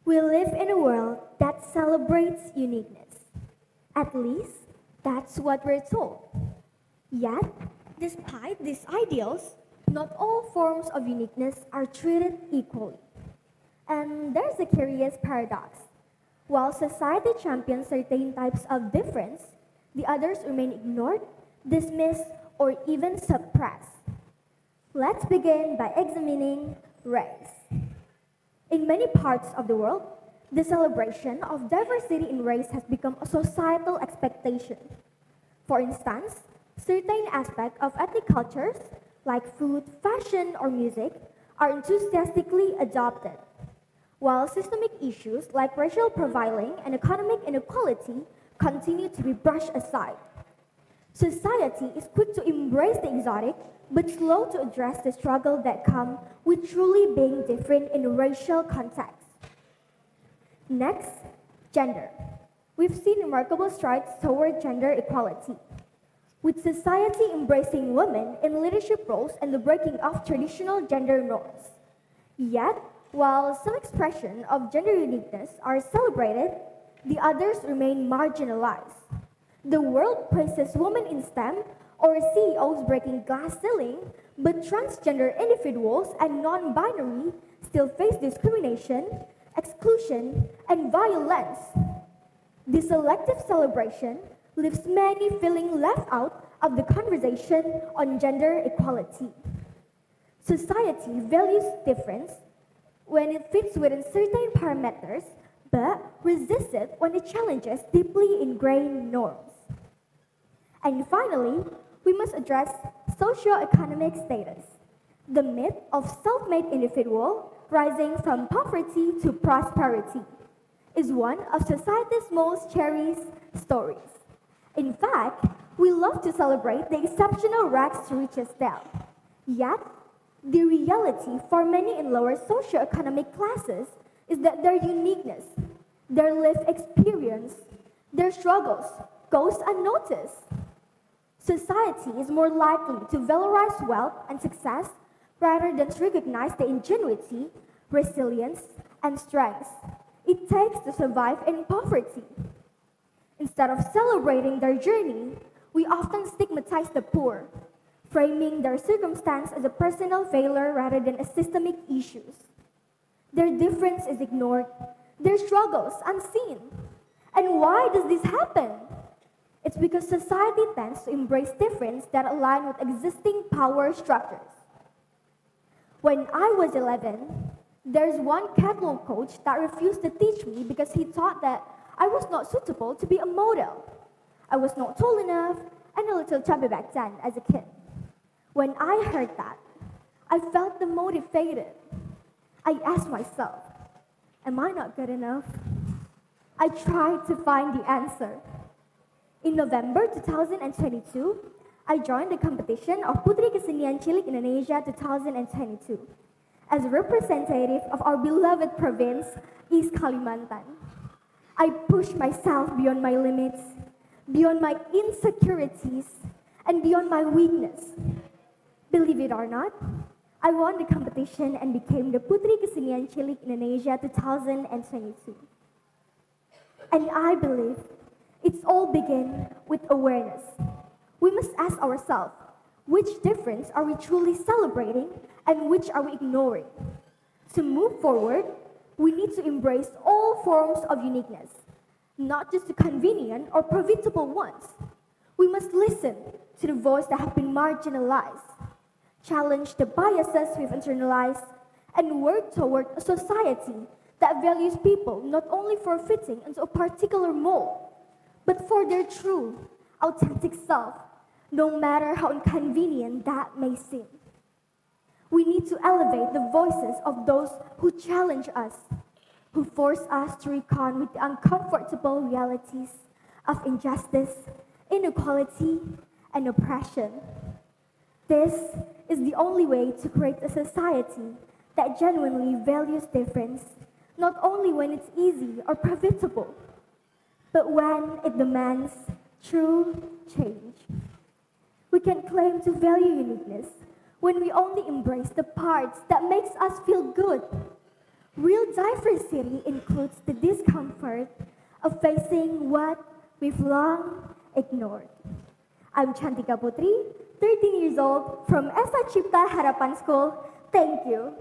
We live in a world that celebrates uniqueness. At least, that's what we're told. Yet, despite these ideals, not all forms of uniqueness are treated equally. And there's a curious paradox. While society champions certain types of difference, the others remain ignored, dismissed, or even suppressed. Let's begin by examining race. In many parts of the world, the celebration of diversity in race has become a societal expectation. For instance, certain aspects of ethnic cultures, like food, fashion, or music, are enthusiastically adopted, while systemic issues like racial profiling and economic inequality continue to be brushed aside. Society is quick to embrace the exotic, but slow to address the struggle that come with truly being different in a racial context. Next, gender. We've seen remarkable strides toward gender equality, with society embracing women in leadership roles and the breaking of traditional gender norms. Yet, while some expressions of gender uniqueness are celebrated, the others remain marginalized. The world praises women in STEM or CEOs breaking glass ceiling, but transgender individuals and non-binary still face discrimination, exclusion, and violence. This selective celebration leaves many feeling left out of the conversation on gender equality. Society values difference when it fits within certain parameters, but resists it when it challenges deeply ingrained norms. And finally, we must address socio-economic status. The myth of self-made individual rising from poverty to prosperity is one of society's most cherished stories. In fact, we love to celebrate the exceptional rags to riches style. Yet, the reality for many in lower socioeconomic classes is that their uniqueness, their lived experience, their struggles goes unnoticed. Society is more likely to valorize wealth and success rather than to recognize the ingenuity, resilience, and strength it takes to survive in poverty. Instead of celebrating their journey, we often stigmatize the poor, framing their circumstance as a personal failure rather than a systemic issue. Their difference is ignored, their struggles unseen. And why does this happen? It's because society tends to embrace difference that align with existing power structures. When I was 11, there's one catwalk coach that refused to teach me because he thought that I was not suitable to be a model. I was not tall enough and a little chubby back then as a kid. When I heard that, I felt demotivated. I asked myself, am I not good enough? I tried to find the answer. In November 2022, I joined the competition of Putri Kesenian Cilik Indonesia 2022 as a representative of our beloved province, East Kalimantan. I pushed myself beyond my limits, beyond my insecurities, and beyond my weakness. Believe it or not, I won the competition and became the Putri Kesenian Cilik Indonesia 2022. And I believe it's all begin with awareness. We must ask ourselves, which difference are we truly celebrating and which are we ignoring? To move forward, we need to embrace all forms of uniqueness, not just the convenient or profitable ones. We must listen to the voice that have been marginalized, challenge the biases we've internalized, and work toward a society that values people not only for fitting into a particular mold, but for their true, authentic self, no matter how inconvenient that may seem. We need to elevate the voices of those who challenge us, who force us to reckon with the uncomfortable realities of injustice, inequality, and oppression. This is the only way to create a society that genuinely values difference, not only when it's easy or profitable, but when it demands true change. We can claim to value uniqueness when we only embrace the parts that makes us feel good. Real diversity includes the discomfort of facing what we've long ignored. I'm Chantika Putri, 13 years old from Esa Cipta Harapan School. Thank you.